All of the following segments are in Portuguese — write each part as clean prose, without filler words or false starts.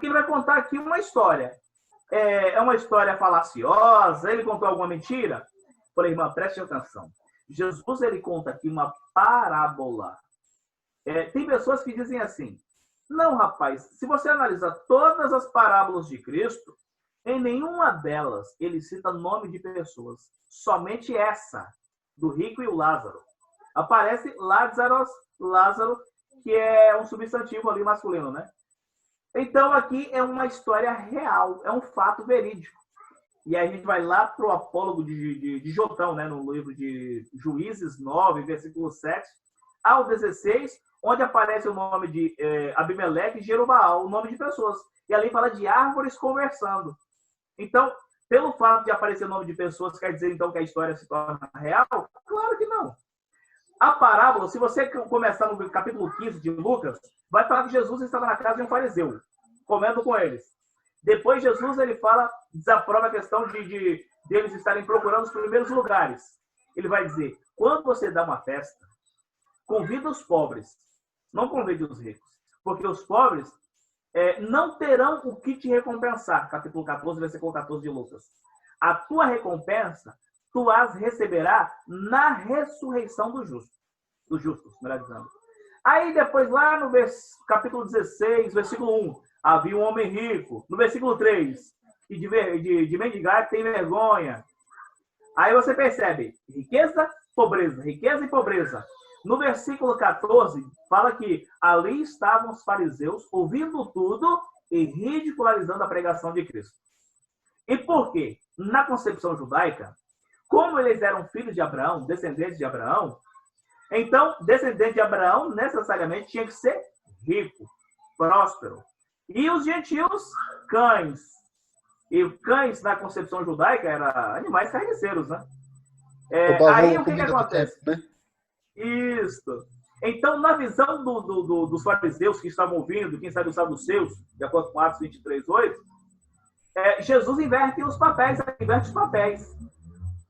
Porque ele vai contar aqui uma história. É uma história falaciosa? Ele contou alguma mentira? Falei, irmã, preste atenção. Jesus, ele conta aqui uma parábola. Tem pessoas que dizem assim, não, rapaz, se você analisar todas as parábolas de Cristo, em nenhuma delas ele cita nome de pessoas. Somente essa, do rico e o Lázaro. Aparece Lázaro, que é um substantivo ali masculino, né? Então, aqui é uma história real, é um fato verídico. E aí a gente vai lá para o apólogo de Jotão, né? No livro de Juízes 9, versículo 7 ao 16, onde aparece o nome de Abimeleque e Jerubaal, o nome de pessoas. E ali fala de árvores conversando. Então, pelo fato de aparecer o nome de pessoas, quer dizer então que a história se torna real? Claro que não. A parábola, se você começar no capítulo 15 de Lucas, vai falar que Jesus estava na casa de um fariseu, comendo com eles. Depois Jesus ele desaprova a questão de deles estarem procurando os primeiros lugares. Ele vai dizer, quando você dá uma festa, convida os pobres, não convide os ricos, porque os pobres não terão o que te recompensar. Capítulo 14, versículo 14 de Lucas. A tua recompensa, tu as receberás na ressurreição dos justos, melhor dizendo. Aí depois, lá no capítulo 16, versículo 1, havia um homem rico. No versículo 3, e de mendigar tem vergonha. Aí você percebe, riqueza e pobreza. No versículo 14, fala que ali estavam os fariseus ouvindo tudo e ridicularizando a pregação de Cristo. E por quê? Na concepção judaica, como eles eram filhos de Abraão, descendentes de Abraão, então, descendente de Abraão necessariamente tinha que ser rico, próspero. E os gentios, cães. E cães, na concepção judaica, eram animais carniceiros, né? Aí o que acontece? Tempo, né? Isso. Então, na visão dos fariseus que estavam ouvindo, quem sabe os saduceus, de acordo com Atos 23:8, Jesus inverte os papéis.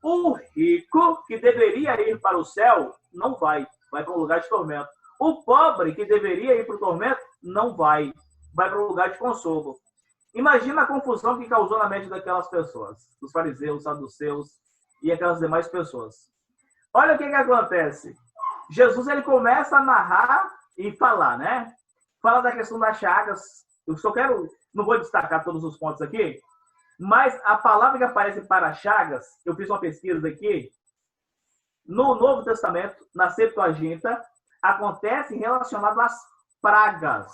O rico, que deveria ir para o céu, não vai para um lugar de tormento. O pobre, que deveria ir para o tormento, não vai para um lugar de consolo. Imagina a confusão que causou na mente daquelas pessoas, dos fariseus, saduceus e aquelas demais pessoas. Olha o que acontece. Jesus ele começa a narrar e falar, né? Fala da questão das chagas. Eu só não vou destacar todos os pontos aqui, mas a palavra que aparece para chagas, eu fiz uma pesquisa aqui, no Novo Testamento, na Septuaginta, acontece relacionado às pragas.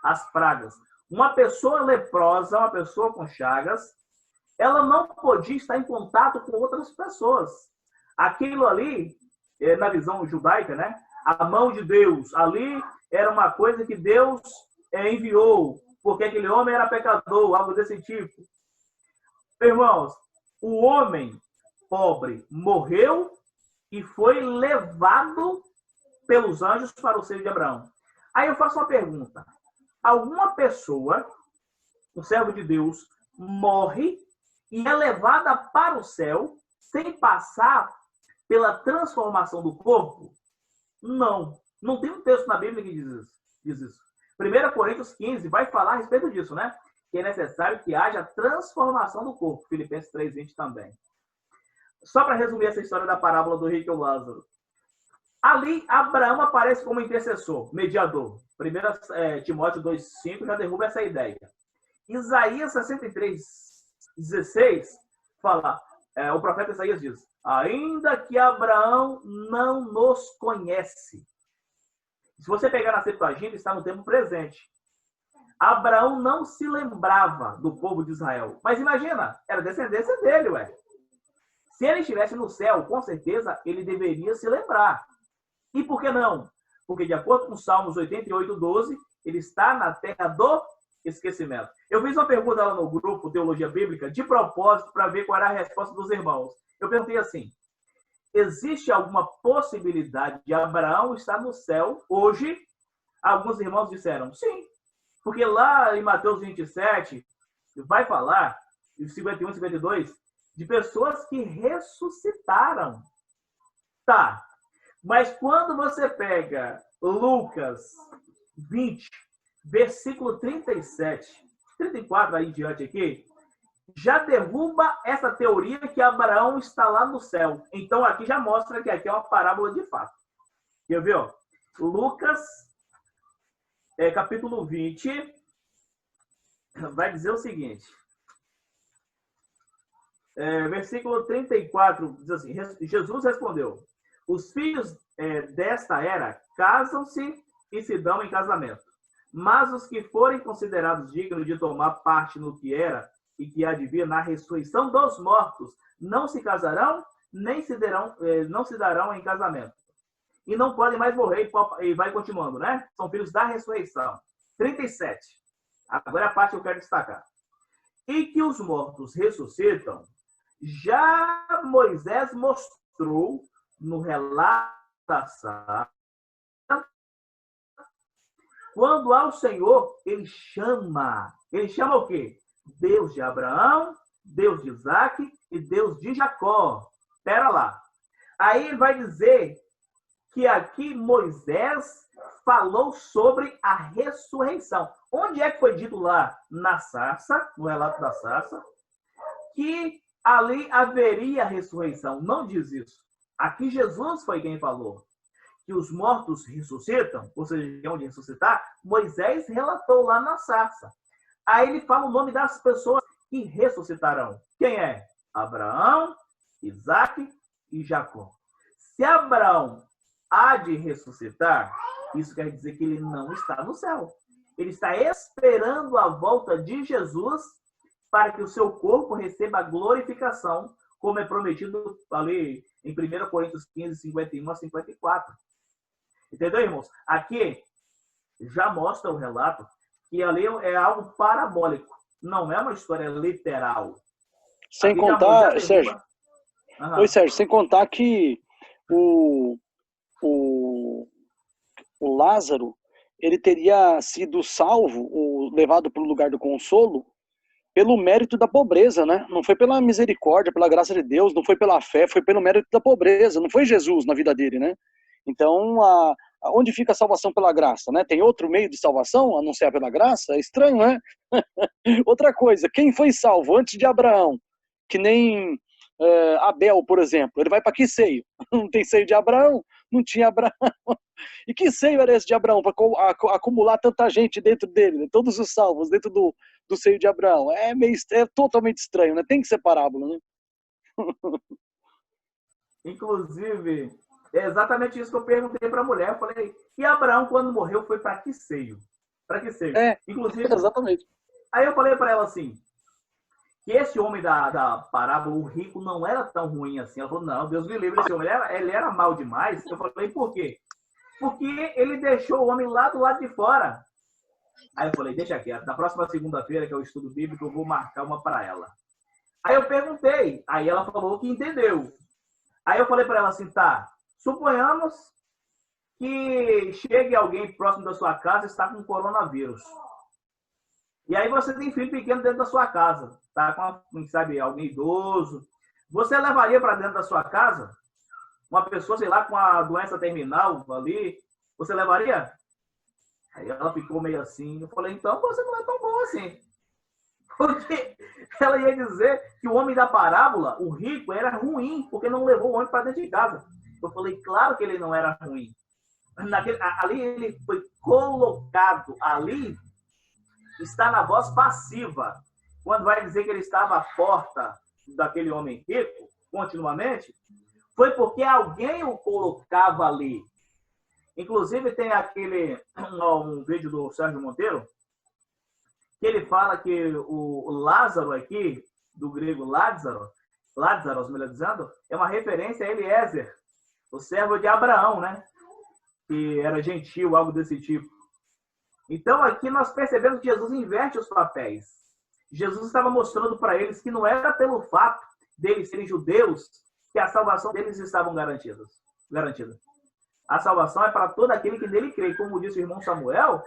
As pragas. Uma pessoa leprosa, uma pessoa com chagas, ela não podia estar em contato com outras pessoas. Aquilo ali, na visão judaica, né? A mão de Deus. Ali era uma coisa que Deus enviou, porque aquele homem era pecador, algo desse tipo. Irmãos, o homem pobre morreu e foi levado pelos anjos para o seio de Abraão. Aí eu faço uma pergunta. Alguma pessoa, um servo de Deus, morre e é levada para o céu sem passar pela transformação do corpo? Não. Não tem um texto na Bíblia que diz isso. 1 Coríntios 15 vai falar a respeito disso, né? Que é necessário que haja transformação do corpo. Filipenses 3:20 também. Só para resumir essa história da parábola do rico e o Lázaro. Ali, Abraão aparece como intercessor, mediador. 1 Timóteo 2:5 já derruba essa ideia. Isaías 63:16 fala, o profeta Isaías diz, ainda que Abraão não nos conhece. Se você pegar na Septuaginta, está no tempo presente. Abraão não se lembrava do povo de Israel. Mas imagina, era descendência dele, ué. Se ele estivesse no céu, com certeza, ele deveria se lembrar. E por que não? Porque, de acordo com Salmos 88:12, ele está na terra do esquecimento. Eu fiz uma pergunta lá no grupo Teologia Bíblica, de propósito, para ver qual era a resposta dos irmãos. Eu perguntei assim, existe alguma possibilidade de Abraão estar no céu hoje? Alguns irmãos disseram, sim. Porque lá em Mateus 27, vai falar, em 51 e 52, de pessoas que ressuscitaram. Tá. Mas quando você pega Lucas 20, versículo 37, 34 aí em diante aqui, já derruba essa teoria que Abraão está lá no céu. Então aqui já mostra que aqui é uma parábola de fato. Quer ver? Ó? Lucas, capítulo 20, vai dizer o seguinte. Versículo 34, diz assim, Jesus respondeu, os filhos desta era casam-se e se dão em casamento, mas os que forem considerados dignos de tomar parte no que era e que há de vir na ressurreição dos mortos, não se casarão, nem se não se darão em casamento. E não podem mais morrer, e vai continuando, né? São filhos da ressurreição. 37. Agora é a parte que eu quero destacar. E que os mortos ressuscitam, já Moisés mostrou no relato da Sara, quando ao Senhor, ele chama o quê? Deus de Abraão, Deus de Isaac e Deus de Jacó. Espera lá. Aí ele vai dizer que aqui Moisés falou sobre a ressurreição. Onde é que foi dito lá? Na sarça, no relato da sarça, que ali haveria ressurreição. Não diz isso. Aqui Jesus foi quem falou. Que os mortos ressuscitam, ou seja, onde ressuscitar, Moisés relatou lá na sarça. Aí ele fala o nome das pessoas que ressuscitarão. Quem é? Abraão, Isaac e Jacó. Se Abraão há de ressuscitar, isso quer dizer que ele não está no céu. Ele está esperando a volta de Jesus para que o seu corpo receba a glorificação, como é prometido ali em 1 Coríntios 15, 51 a 54. Entendeu, irmãos? Aqui já mostra o relato que ali é algo parabólico. Não é uma história literal. Sem aqui contar, Sérgio. Oi, Sérgio, sem contar que o Lázaro, ele teria sido salvo, ou levado para o lugar do consolo, pelo mérito da pobreza, né? Não foi pela misericórdia, pela graça de Deus, não foi pela fé, foi pelo mérito da pobreza. Não foi Jesus na vida dele, né? Então, onde fica a salvação pela graça, né? Tem outro meio de salvação a não ser pela graça? É estranho, né? Outra coisa, quem foi salvo antes de Abraão? Que nem Abel, por exemplo. Ele vai para que seio? Não tem seio de Abraão? Não tinha Abraão. E que seio era esse de Abraão para acumular tanta gente dentro dele, né? Todos os salvos dentro do seio de Abraão? É totalmente estranho, né? Tem que ser parábola, né? Inclusive, é exatamente isso que eu perguntei para a mulher. Eu falei, e Abraão, quando morreu, foi para que seio? Para que seio? Inclusive, exatamente. Aí eu falei para ela assim, que esse homem da parábola, o rico, não era tão ruim assim. Ela falou, não, Deus me livre desse homem. Ele era mal demais. Eu falei, por quê? Porque ele deixou o homem lá do lado de fora. Aí eu falei, deixa quieto. Na próxima segunda-feira, que é o estudo bíblico, eu vou marcar uma para ela. Aí eu perguntei. Aí ela falou que entendeu. Aí eu falei para ela assim, tá, suponhamos que chegue alguém próximo da sua casa e está com coronavírus. E aí você tem filho pequeno dentro da sua casa, tá com, quem sabe, alguém idoso. Você levaria para dentro da sua casa uma pessoa, sei lá, com a doença terminal ali? Você levaria? Aí ela ficou meio assim. Eu falei, então você não é tão bom assim. Porque ela ia dizer que o homem da parábola, o rico, era ruim, porque não levou o homem para dentro de casa. Eu falei, claro que ele não era ruim. Ali ele foi colocado, ali está na voz passiva. Quando vai dizer que ele estava à porta daquele homem rico, continuamente, foi porque alguém o colocava ali. Inclusive tem um vídeo do Sérgio Monteiro, que ele fala que o Lázaro aqui, do grego Lázaro, melhor dizendo, é uma referência a Eliezer, o servo de Abraão, né? Que era gentil, algo desse tipo. Então aqui nós percebemos que Jesus inverte os papéis. Jesus estava mostrando para eles que não era pelo fato deles serem judeus que a salvação deles estava garantida. A salvação é para todo aquele que nele crê. Como disse o irmão Samuel,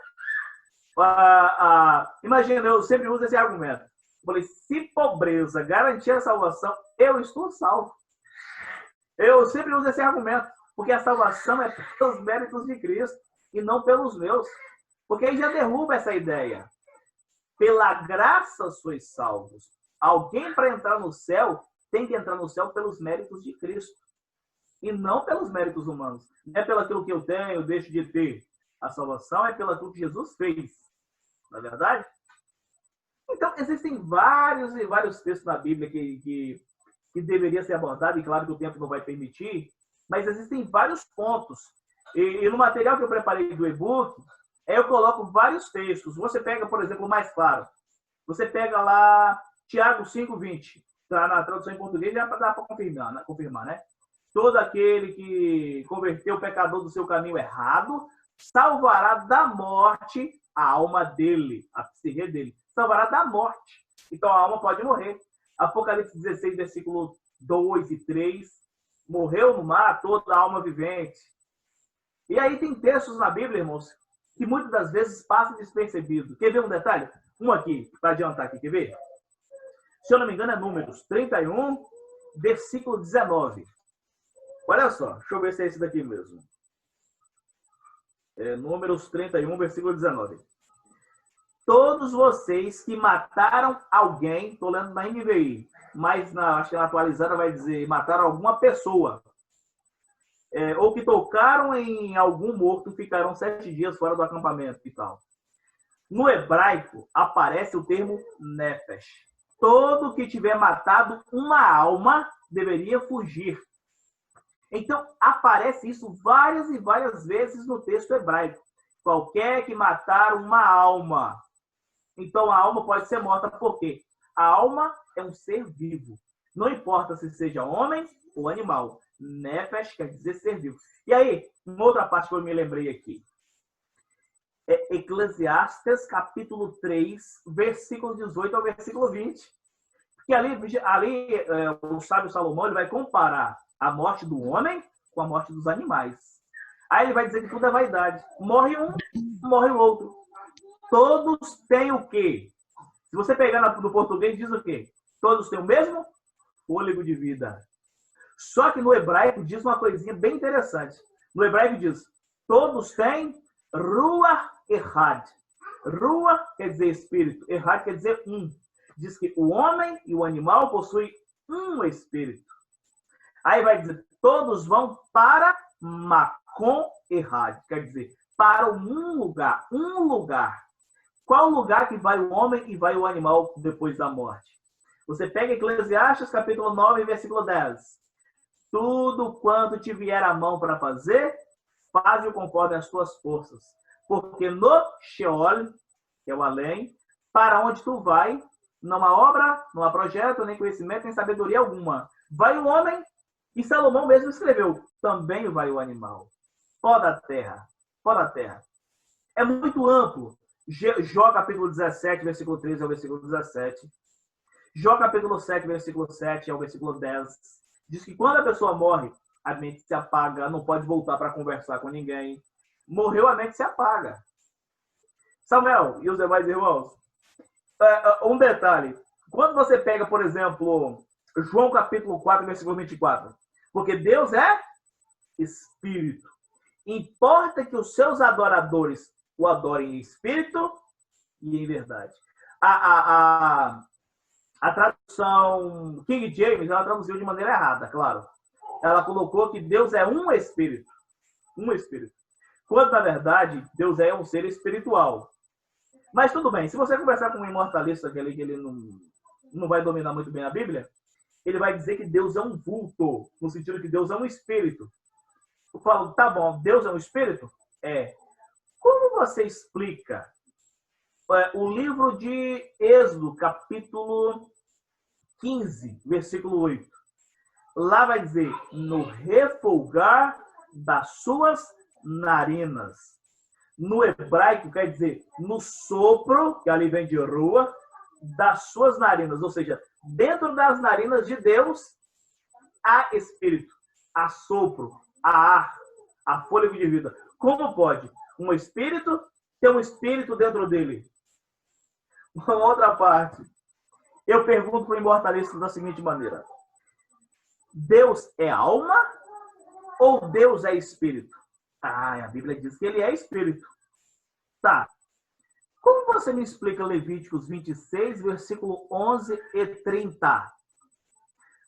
imagina, eu sempre uso esse argumento. Eu falei, se pobreza garantir a salvação, eu estou salvo. Eu sempre uso esse argumento, porque a salvação é pelos méritos de Cristo e não pelos meus. Porque aí já derruba essa ideia. Pela graça sois salvos. Alguém, para entrar no céu, tem que entrar no céu pelos méritos de Cristo. E não pelos méritos humanos. Não é pelo aquilo que eu tenho, deixo de ter. A salvação é pelo aquilo que Jesus fez. Não é verdade? Então, existem vários e vários textos na Bíblia que deveria ser abordado, e claro que o tempo não vai permitir, mas existem vários pontos. E no material que eu preparei do e-book, eu coloco vários textos. Você pega, por exemplo, o mais claro. Você pega lá Tiago 5:20. Tá na tradução em português, já dá para confirmar, né? Todo aquele que converteu o pecador do seu caminho errado, salvará da morte a alma dele, a psique dele. Salvará da morte. Então a alma pode morrer. Apocalipse 16, versículo 2 e 3. Morreu no mar toda a alma vivente. E aí tem textos na Bíblia, irmãos, que muitas das vezes passam despercebido. Quer ver um detalhe? Um aqui, para adiantar aqui, quer ver? Se eu não me engano, é Números 31, versículo 19. Olha só, deixa eu ver se é esse daqui mesmo. Números 31, versículo 19. Todos vocês que mataram alguém, estou lendo na NVI, mas acho que na atualizada vai dizer, mataram alguma pessoa, ou que tocaram em algum morto, ficaram 7 dias fora do acampamento e tal. No hebraico, aparece o termo nefesh. Todo que tiver matado uma alma deveria fugir. Então, aparece isso várias e várias vezes no texto hebraico. Qualquer que matar uma alma. Então, a alma pode ser morta por quê? A alma é um ser vivo. Não importa se seja homem ou animal. Nefesh quer dizer ser vivo. E aí, uma outra parte que eu me lembrei aqui. Eclesiastes, capítulo 3, versículo 18 ao versículo 20. Porque ali o sábio Salomão ele vai comparar a morte do homem com a morte dos animais. Aí ele vai dizer que tudo é vaidade. Morre um, morre o outro. Todos têm o quê? Se você pegar no português, diz o quê? Todos têm o mesmo fôlego de vida. Só que no hebraico diz uma coisinha bem interessante. No hebraico diz, todos têm ruach echad. Ruach quer dizer espírito, echad quer dizer um. Diz que o homem e o animal possuem um espírito. Aí vai dizer, todos vão para Makom Errad, quer dizer, para um lugar, um lugar. Qual lugar que vai o homem e vai o animal depois da morte? Você pega Eclesiastes, capítulo 9, versículo 10. Tudo quanto te vier a mão para fazer, faze-o conforme as tuas forças. Porque no Sheol, que é o além, para onde tu vai, não há obra, não há projeto, nem conhecimento, nem sabedoria alguma. Vai o homem, e Salomão mesmo escreveu, também vai o animal. Pó da terra, pó da terra. É muito amplo. Jó capítulo 17, versículo 13 ao versículo 17. Jó capítulo 7, versículo 7 ao versículo 10. Diz que quando a pessoa morre, a mente se apaga, não pode voltar para conversar com ninguém. Morreu, a mente se apaga. Samuel e os demais irmãos, um detalhe. Quando você pega, por exemplo, João capítulo 4, versículo 24. Porque Deus é espírito. Importa que os seus adoradores o adorem em espírito e em verdade. A tradução King James, ela traduziu de maneira errada, claro. Ela colocou que Deus é um espírito. Um espírito. Quando, na verdade, Deus é um ser espiritual. Mas tudo bem, se você conversar com um imortalista que ele não vai dominar muito bem a Bíblia, ele vai dizer que Deus é um vulto, no sentido que Deus é um espírito. Eu falo, tá bom, Deus é um espírito? É. Como você explica o livro de Êxodo, capítulo 15, versículo 8? Lá vai dizer, no refolgar das suas narinas. No hebraico quer dizer, no sopro, que ali vem de rua, das suas narinas. Ou seja, dentro das narinas de Deus, há espírito, há sopro, há ar, há fôlego de vida. Como pode um espírito ter um espírito dentro dele? Uma outra parte. Eu pergunto para o imortalista da seguinte maneira. Deus é alma ou Deus é espírito? A Bíblia diz que ele é espírito. Tá. Como você me explica Levíticos 26, versículo 11 e 30?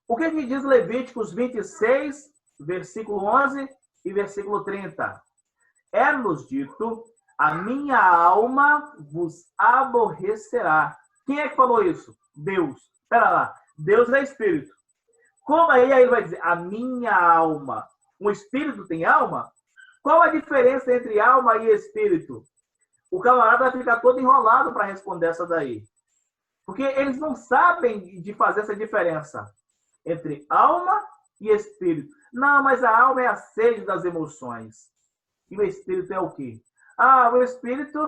O que diz Levíticos 26, versículo 11 e versículo 30? É-nos dito, a minha alma vos aborrecerá. Quem é que falou isso? Deus. Espera lá. Deus é espírito. Como aí ele vai dizer, a minha alma? Um espírito tem alma? Qual a diferença entre alma e espírito? O camarada vai ficar todo enrolado para responder essa daí. Porque eles não sabem de fazer essa diferença entre alma e espírito. Não, mas a alma é a sede das emoções. E o espírito é o quê? Ah, o espírito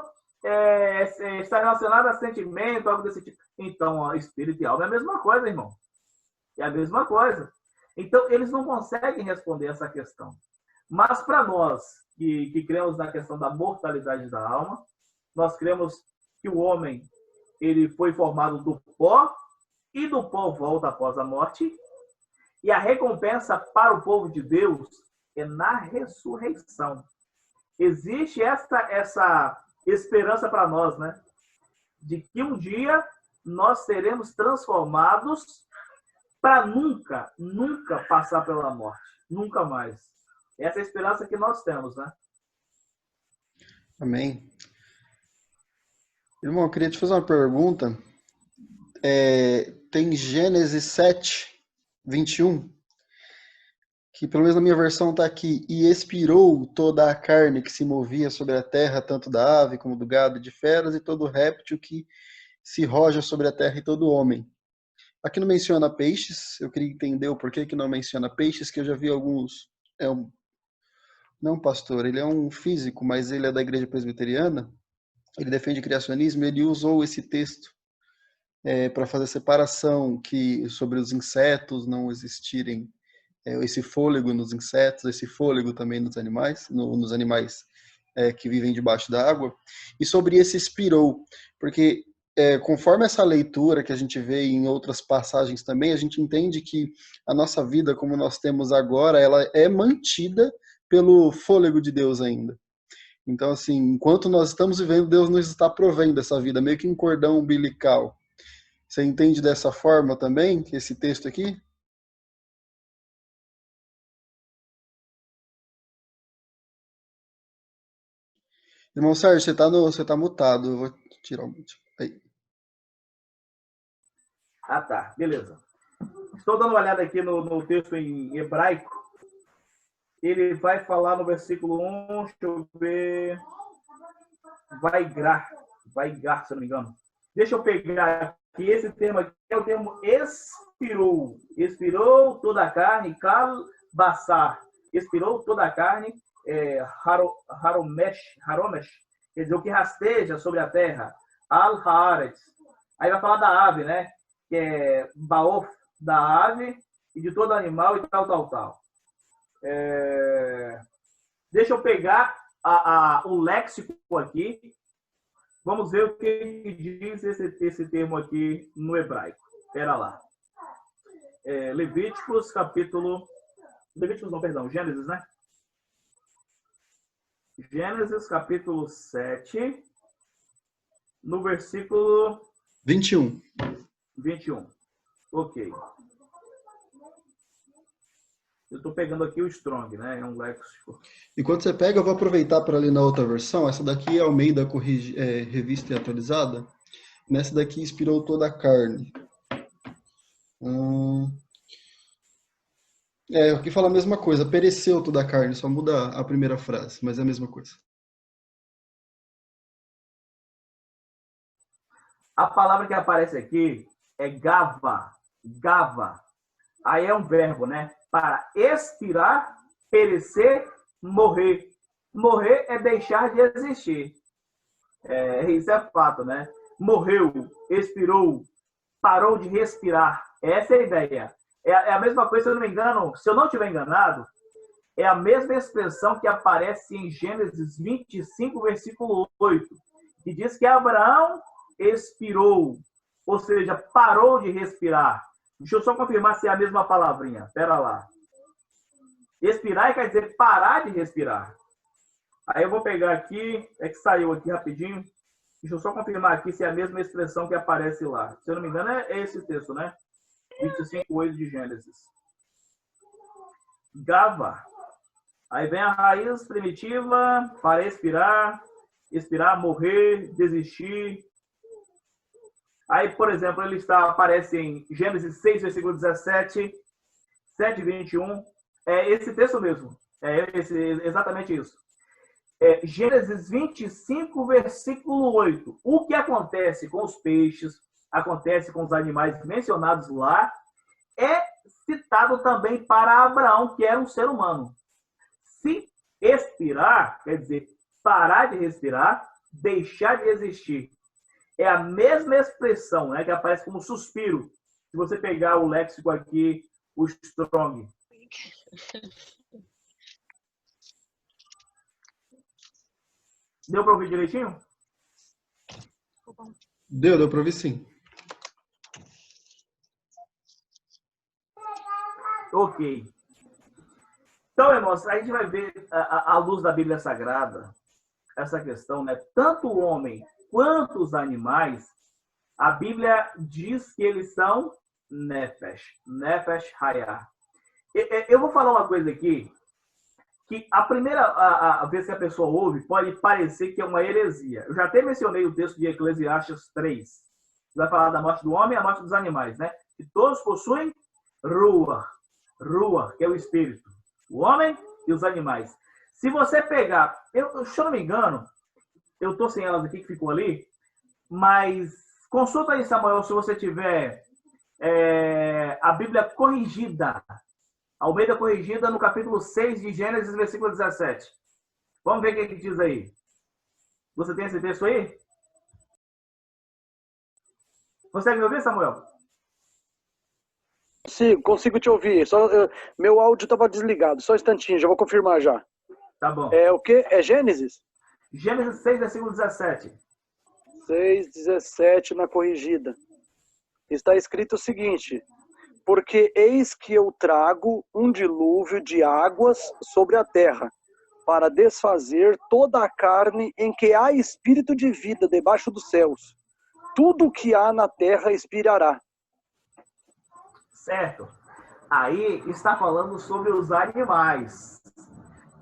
está relacionado a sentimento, algo desse tipo. Então, ó, espírito e alma é a mesma coisa, irmão. É a mesma coisa. Então, eles não conseguem responder essa questão. Mas para nós, que cremos na questão da mortalidade da alma, nós cremos que o homem ele foi formado do pó e do pó volta após a morte. E a recompensa para o povo de Deus é na ressurreição. Existe essa esperança para nós, né? De que um dia nós seremos transformados para nunca, nunca passar pela morte. Nunca mais. Essa é a esperança que nós temos, né? Amém. Irmão, eu queria te fazer uma pergunta. Tem Gênesis 7, 21, que pelo menos na minha versão está aqui, e expirou toda a carne que se movia sobre a terra, tanto da ave como do gado e de feras, e todo réptil que se roja sobre a terra e todo homem. Aqui não menciona peixes, eu queria entender o porquê que não menciona peixes, que eu já vi alguns... Não, pastor, ele é um físico, mas ele é da igreja presbiteriana, ele defende criacionismo, ele usou esse texto para fazer a separação sobre os insetos não existirem, esse fôlego nos insetos, esse fôlego também nos animais, nos animais que vivem debaixo da água, e sobre esse expirou, porque conforme essa leitura que a gente vê em outras passagens também, a gente entende que a nossa vida, como nós temos agora, ela é mantida pelo fôlego de Deus ainda. Então, assim, enquanto nós estamos vivendo, Deus nos está provendo essa vida, meio que um cordão umbilical. Você entende dessa forma também, esse texto aqui? Irmão Sérgio, você tá mutado. Eu vou tirar o mute. Aí. Ah, tá. Beleza. Estou dando uma olhada aqui no texto em hebraico. Ele vai falar no versículo 1, deixa eu ver... Vai-grar, se eu não me engano. Deixa eu pegar aqui, esse termo aqui é o termo expirou. Expirou toda a carne, kal-basar. Expirou toda a carne, haromesh, quer dizer, o que rasteja sobre a terra, al-haaretz. Aí vai falar da ave, né? Que é baof, da ave e de todo animal e tal. Deixa eu pegar o léxico aqui. Vamos ver o que diz esse termo aqui no hebraico. Espera lá. Levíticos, capítulo... Levíticos não, perdão. Gênesis, né? Gênesis, capítulo 7, no versículo... 21. 21. Ok. Eu estou pegando aqui o Strong, né? É um léxico. E quando você pega, eu vou aproveitar para ler na outra versão. Essa daqui é Almeida Revista e Atualizada. Nessa daqui expirou toda a carne. Aqui fala a mesma coisa. Pereceu toda a carne, só muda a primeira frase, mas é a mesma coisa. A palavra que aparece aqui é gava. Gava. Aí é um verbo, né? Para expirar, perecer, morrer. Morrer é deixar de existir. Isso é fato, né? Morreu, expirou, parou de respirar. Essa é a ideia. É a mesma coisa, se eu não me engano, se eu não estiver enganado, é a mesma expressão que aparece em Gênesis 25, versículo 8, que diz que Abraão expirou, ou seja, parou de respirar. Deixa eu só confirmar se é a mesma palavrinha. Espera lá. Expirar quer dizer parar de respirar. Aí eu vou pegar aqui, que saiu aqui rapidinho. Deixa eu só confirmar aqui se é a mesma expressão que aparece lá. Se eu não me engano, é esse texto, né? 25:8 de Gênesis. Gava. Aí vem a raiz primitiva para expirar, morrer, desistir. Aí, por exemplo, aparece em Gênesis 6, versículo 17, 7:21. É esse texto mesmo. Exatamente isso. Gênesis 25, versículo 8. O que acontece com os peixes, acontece com os animais mencionados lá, é citado também para Abraão, que era um ser humano. Se expirar, quer dizer, parar de respirar, deixar de existir. É a mesma expressão, né, que aparece como suspiro. Se você pegar o léxico aqui, o Strong. Deu para ouvir direitinho? Deu para ouvir sim. Ok. Então, irmãos, a gente vai ver à luz da Bíblia Sagrada essa questão, né? Tanto o homem quanto os animais, a Bíblia diz que eles são nefesh hayah. Eu vou falar uma coisa aqui, que a primeira vez que a pessoa ouve, pode parecer que é uma heresia. Eu já até mencionei o texto de Eclesiastes 3, que vai falar da morte do homem e a morte dos animais, né? Que todos possuem ruach, que é o espírito. O homem e os animais. Se você pegar, se eu não me engano, eu estou sem elas aqui que ficou ali, mas consulta aí, Samuel, se você tiver a Bíblia corrigida, Almeida corrigida, no capítulo 6 de Gênesis, versículo 17. Vamos ver o que diz aí. Você tem esse texto aí? Consegue me ouvir, Samuel? Sim, consigo te ouvir. Meu áudio estava desligado. Só um instantinho, já vou confirmar já. Tá bom. É o quê? É Gênesis? Gênesis 6, versículo 17. 6:17 na corrigida. Está escrito o seguinte: porque eis que eu trago um dilúvio de águas sobre a terra, para desfazer toda a carne em que há espírito de vida debaixo dos céus. Tudo o que há na terra expirará. Certo. Aí está falando sobre os animais.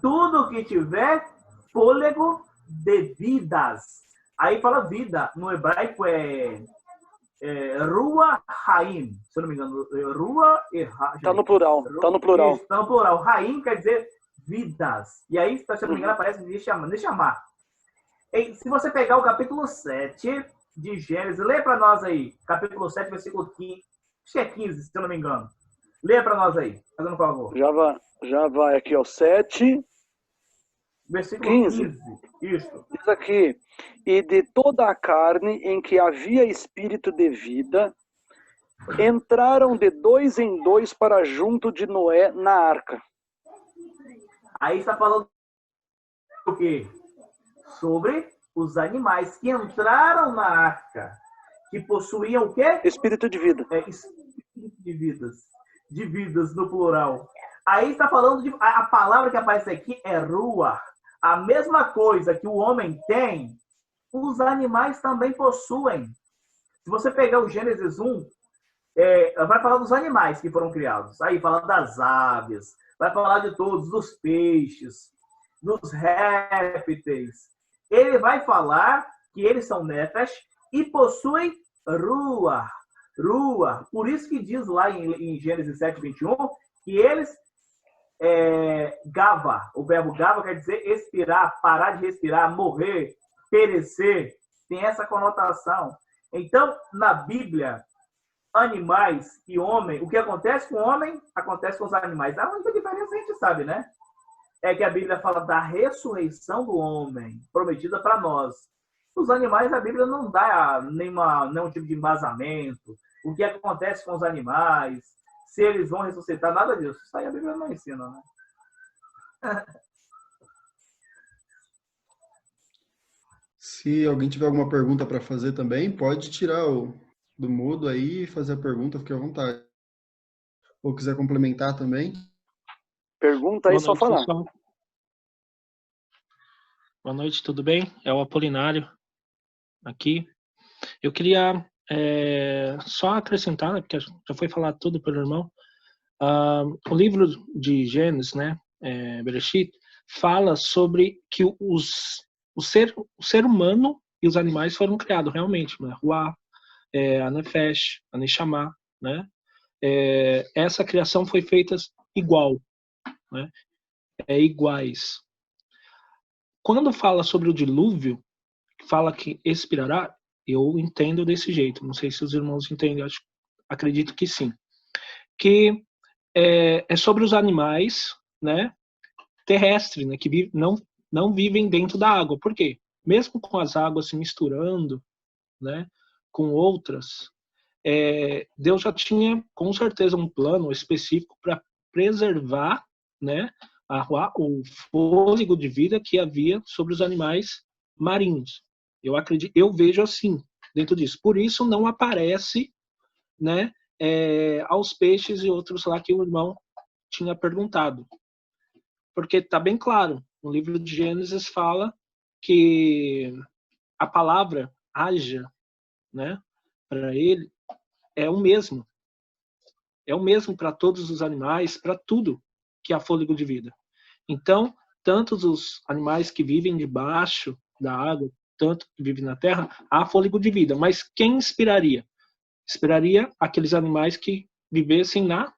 Tudo que tiver fôlego de vidas. Aí fala vida. No hebraico Rua Haim, se eu não me engano. Rua e Haim. Está no plural. Está no plural. Está no plural. Haim quer dizer vidas. E aí, se eu não me engano, aparece de chamar. E se você pegar o capítulo 7 de Gênesis, lê para nós aí. Capítulo 7, versículo 15. Acho que é 15, se eu não me engano. Lê para nós aí, fazendo um favor. Já vai aqui, ó. 7. Versículo 15. Isso. Diz aqui: e de toda a carne em que havia espírito de vida, entraram de 2 em 2 para junto de Noé na arca. Aí está falando o quê? Sobre os animais que entraram na arca, que possuíam o quê? Espírito de vida. Espírito de vidas no plural. Aí está falando a palavra que aparece aqui é ruach. A mesma coisa que o homem tem, os animais também possuem. Se você pegar o Gênesis 1, vai falar dos animais que foram criados. Aí fala das aves, vai falar de todos, dos peixes, dos répteis. Ele vai falar que eles são nefesh e possuem ruach. Por isso que diz lá em Gênesis 7:21 que eles gava, o verbo gava quer dizer expirar, parar de respirar, morrer, perecer, tem essa conotação. Então, na Bíblia, animais e homem, o que acontece com o homem, acontece com os animais. A única diferença a gente sabe, né? É que a Bíblia fala da ressurreição do homem, prometida para nós. Os animais, a Bíblia não dá nenhum tipo de embasamento, o que acontece com os animais, se eles vão ressuscitar, nada disso. Isso aí a Bíblia não ensina, né? Se alguém tiver alguma pergunta para fazer também, pode tirar do mudo aí e fazer a pergunta, fique à vontade. Ou quiser complementar também. Pergunta aí, só falar. Pessoal. Boa noite, tudo bem? É o Apolinário. aqui. Eu queria só acrescentar, né, porque já foi falado tudo pelo irmão, o livro de Gênesis, né, Bereshit, fala sobre que o ser humano e os animais foram criados realmente, né? Ruá, a Nefesh, a Neshama, né? Essa criação foi feita igual, né? Iguais. Quando fala sobre o dilúvio, fala que expirará, eu entendo desse jeito. Não sei se os irmãos entendem, acredito que sim. Que é sobre os animais, né, terrestres, né, que não vivem dentro da água. Por quê? Mesmo com as águas se misturando, né, com outras, Deus já tinha com certeza um plano específico para preservar, né, o fôlego de vida que havia sobre os animais marinhos. Eu vejo assim dentro disso. Por isso não aparece, né, aos peixes e outros lá que o irmão tinha perguntado, porque está bem claro. No livro de Gênesis fala que a palavra haja, né, para ele é o mesmo. É o mesmo para todos os animais, para tudo que há fôlego de vida. Então, tanto os animais que vivem debaixo da água, tanto que vivem na terra, há fôlego de vida. Mas quem inspiraria? Inspiraria aqueles animais que vivessem na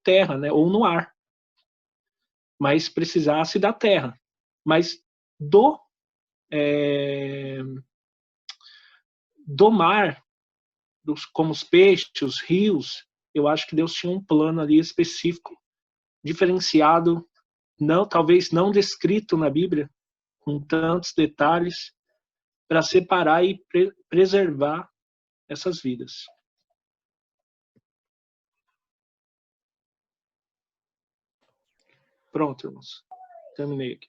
terra, né, ou no ar. Mas precisasse da terra. Mas do mar, como os peixes, os rios, eu acho que Deus tinha um plano ali específico, diferenciado, talvez não descrito na Bíblia, com tantos detalhes, para separar e preservar essas vidas. Pronto, irmãos. Terminei aqui.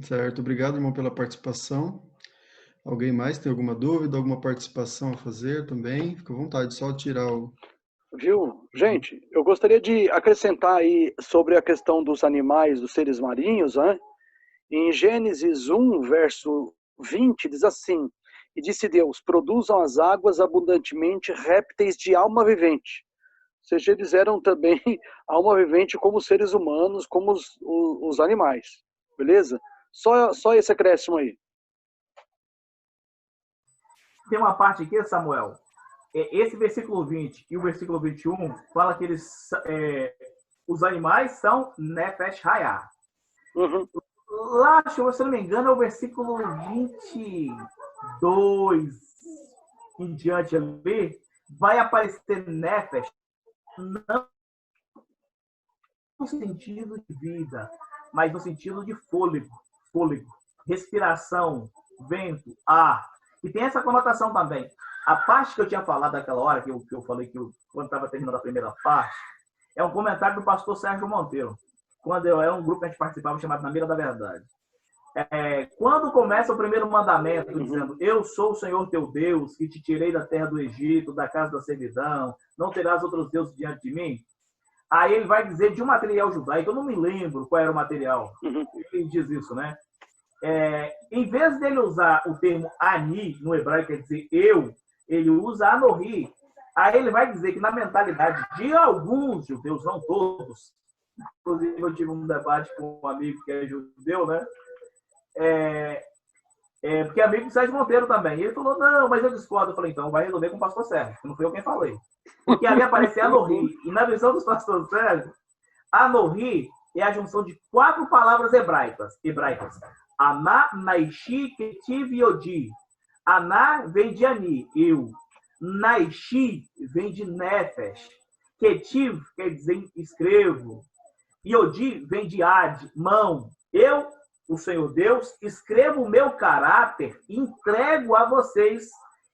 Certo, obrigado, irmão, pela participação. Alguém mais tem alguma dúvida, alguma participação a fazer também? Fica à vontade, só tirar o... Viu? Gente, eu gostaria de acrescentar aí sobre a questão dos animais, dos seres marinhos, né? Em Gênesis 1, verso 20, diz assim: E disse Deus, produzam as águas abundantemente répteis de alma vivente. Ou seja, eles eram também alma vivente como os seres humanos, como os animais. Beleza? Só esse acréscimo aí. Tem uma parte aqui, Samuel. Esse versículo 20 e o versículo 21 fala que os animais são Nefesh Hayah. Uhum. Lá, se eu não me engano, é o versículo 22 em diante ali, vai aparecer Nefesh não no sentido de vida, mas no sentido de fôlego, respiração, vento, ar. E tem essa conotação também. A parte que eu tinha falado daquela hora, que eu falei quando estava terminando a primeira parte, é um comentário do pastor Sérgio Monteiro, quando era um grupo que a gente participava chamado Na Mira da Verdade. Quando começa o primeiro mandamento, dizendo: Eu sou o Senhor teu Deus, que te tirei da terra do Egito, da casa da servidão, não terás outros deuses diante de mim. Aí ele vai dizer de um material judaico, eu não me lembro qual era o material. Ele diz isso, né? Em vez dele usar o termo ani, no hebraico quer dizer eu, ele usa anorri. Aí ele vai dizer que na mentalidade de alguns judeus, não todos, inclusive eu tive um debate com um amigo que é judeu, né? Porque é amigo do Sérgio Monteiro também. E ele falou: não, mas eu discordo. Eu falei: então vai resolver com o pastor Sérgio, que não fui eu quem falei. Porque ali aparece anorri. E na visão dos pastores Sérgio, anorri é a junção de 4 palavras hebraicas. Aná, Naishi, Ketiv e Odi. Aná vem de Ani, eu. Naishi vem de Nefesh. Ketiv quer dizer escrevo. E Odi vem de Ad, mão. Eu, o Senhor Deus, escrevo o meu caráter e entrego a vocês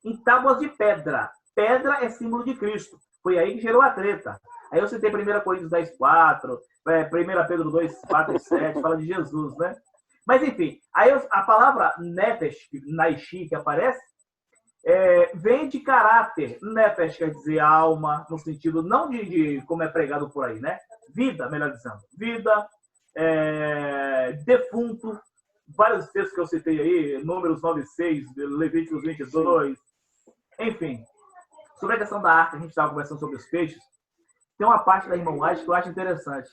em tábuas de pedra. Pedra é símbolo de Cristo. Foi aí que gerou a treta. Aí eu citei 1 Coríntios 10, 4, 1 Pedro 2, 4 e 7, fala de Jesus, né? Mas, enfim, aí a palavra Nefesh, Naishi, que aparece, vem de caráter. Nefesh quer dizer alma, no sentido não de como é pregado por aí, né? Vida, melhor dizendo. Vida, defunto. vários textos que eu citei aí, Números 9:6, Levíticos 22, enfim. Sobre a questão da arca, a gente estava conversando sobre os peixes, tem uma parte da irmã White que eu acho interessante.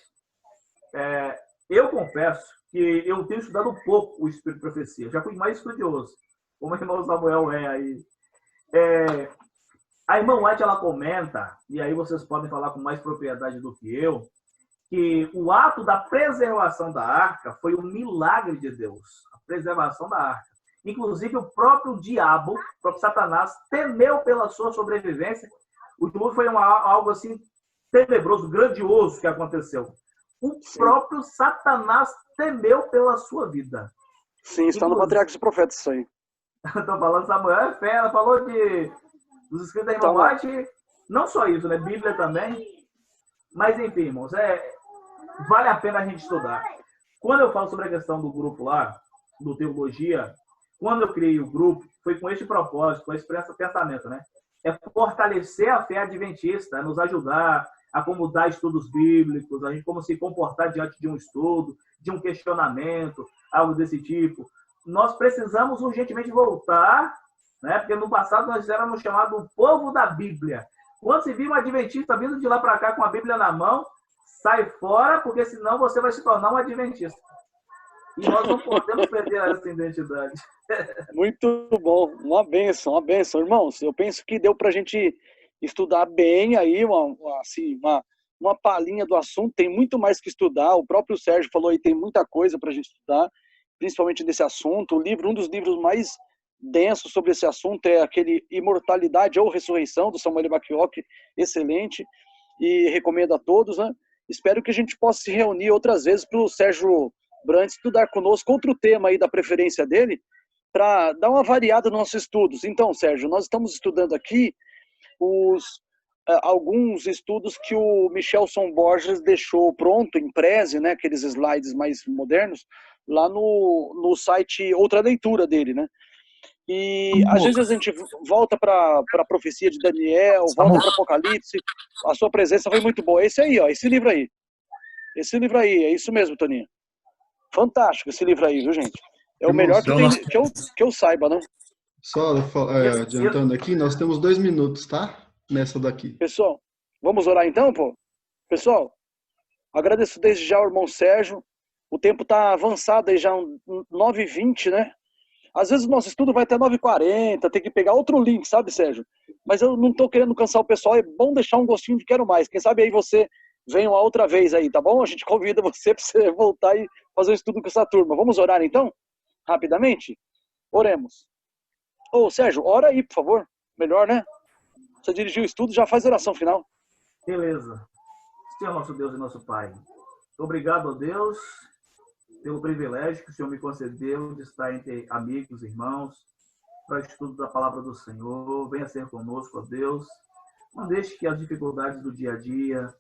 Eu confesso que eu tenho estudado um pouco o Espírito de Profecia, já fui mais estudioso, como o irmão Samuel é aí. A irmã White, ela comenta, e aí vocês podem falar com mais propriedade do que eu, que o ato da preservação da arca foi um milagre de Deus, a preservação da arca. Inclusive, o próprio diabo, o próprio Satanás, temeu pela sua sobrevivência. O dilúvio foi algo assim tenebroso, grandioso que aconteceu. O próprio Satanás temeu pela sua vida. Sim, está no Patriarcas e Profetas isso aí. Estou falando, Samuel é fé, ela falou dos escritos da irmã White, não só isso, né? Bíblia também. Mas, enfim, irmãos, vale a pena a gente estudar. Quando eu falo sobre a questão do grupo lá, do Teologia, quando eu criei o grupo, foi com este propósito, com esse pensamento, né? É fortalecer a fé adventista, nos ajudar a como dar estudos bíblicos, a gente como se comportar diante de um estudo, de um questionamento, algo desse tipo. Nós precisamos urgentemente voltar, né? Porque no passado nós éramos chamados o povo da Bíblia. Quando se viu um adventista vindo de lá para cá com a Bíblia na mão, sai fora, porque senão você vai se tornar um adventista. E nós não podemos perder essa identidade. Muito bom, uma bênção. Irmãos, eu penso que deu para a gente estudar bem aí, uma palhinha do assunto. Tem muito mais que estudar. O próprio Sérgio falou aí, tem muita coisa para a gente estudar, principalmente desse assunto. Um dos livros mais densos sobre esse assunto é aquele Imortalidade ou Ressurreição, do Samuel Bacchiocchi, excelente, e recomendo a todos, né? Espero que a gente possa se reunir outras vezes para o Sérgio Brandt estudar conosco outro tema aí da preferência dele, para dar uma variada nos nossos estudos. Então, Sérgio, nós estamos estudando aqui alguns estudos que o Michelson Borges deixou pronto, em preze, né, aqueles slides mais modernos, lá no site Outra Leitura dele, né? E às vezes a gente volta para a profecia de Daniel, volta para Apocalipse. A sua presença foi muito boa. Esse aí, ó, esse livro aí. Esse livro aí, é isso mesmo, Toninho. Fantástico esse livro aí, viu, gente? É o melhor que eu saiba, né? Só adiantando aqui, nós temos 2 minutos, tá? Nessa daqui. Pessoal, vamos orar então, pô? Pessoal, agradeço desde já ao irmão Sérgio. O tempo tá avançado aí já, 9h20, né? Às vezes o nosso estudo vai até 9h40, tem que pegar outro link, sabe, Sérgio? Mas eu não tô querendo cansar o pessoal, é bom deixar um gostinho de quero mais. Quem sabe aí você vem uma outra vez aí, tá bom? A gente convida você para você voltar e fazer um estudo com essa turma. Vamos orar então? Rapidamente? Oremos. Ô, Sérgio, ora aí, por favor. Melhor, né? Você dirigiu o estudo, já faz a oração final. Beleza. Senhor nosso Deus e nosso Pai, obrigado a Deus pelo privilégio que o Senhor me concedeu de estar entre amigos, irmãos, para o estudo da palavra do Senhor. Venha ser conosco, ó Deus. Não deixe que as dificuldades do dia a dia,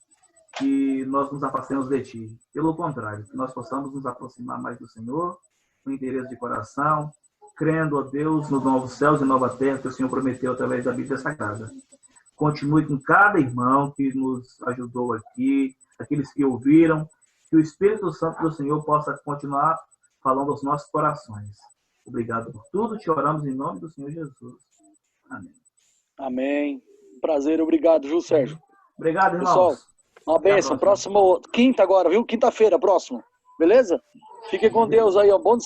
que nós nos afastemos de Ti. Pelo contrário, que nós possamos nos aproximar mais do Senhor, com interesse de coração, crendo, ó Deus, nos novos céus e nova terra que o Senhor prometeu através da Bíblia Sagrada. Continue com cada irmão que nos ajudou aqui, aqueles que ouviram, que o Espírito Santo do Senhor possa continuar falando aos nossos corações. Obrigado por tudo, te oramos em nome do Senhor Jesus. Amém. Amém. Prazer, obrigado, viu, Sérgio? Obrigado, irmãos. Pessoal, uma bênção. Próximo, quinta agora, viu? Quinta-feira, próximo. Beleza? Fique com Deus aí, ó. Bom